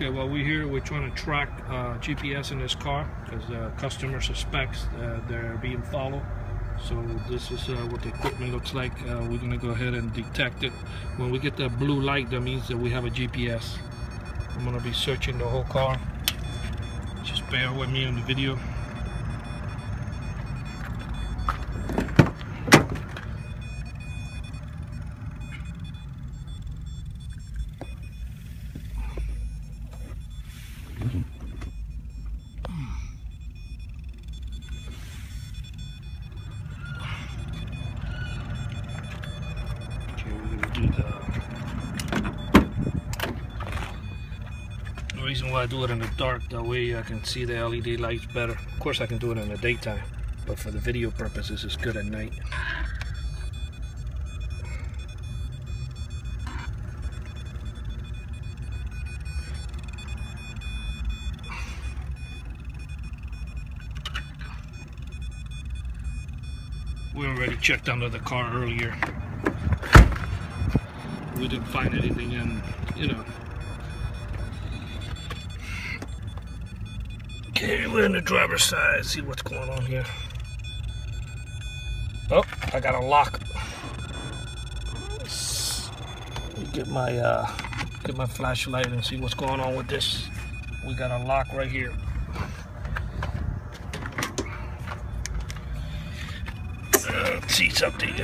Okay, well, we're trying to track GPS in this car because the customer suspects they're being followed. So this is what the equipment looks like. We're gonna go ahead and detect it. When we get that blue light, that means that we have a GPS. I'm gonna be searching the whole car. Just bear with me in the video. The reason why I do it in the dark, that way I can see the LED lights better. Of course I can do it in the daytime, but for the video purposes it's good at night. We already checked under the car earlier. We didn't find anything, and okay, we're in the driver's side. See what's going on here. Oh, I got a lock. Get my flashlight and see what's going on with this. We got a lock right here. Let's see something.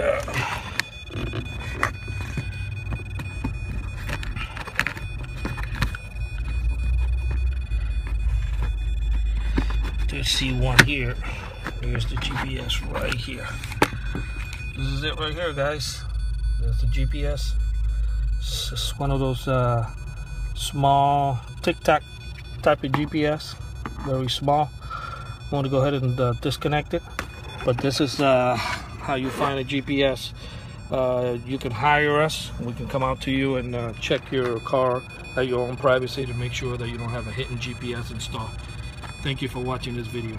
Let's see one here. Here's the GPS right here. This is it right here, guys. There's the GPS. It's just one of those small tic-tac type of GPS. Very small. I'm going to go ahead and disconnect it. But this is how you find a GPS. You can hire us. We can come out to you and check your car at your own privacy to make sure that you don't have a hidden GPS installed. Thank you for watching this video.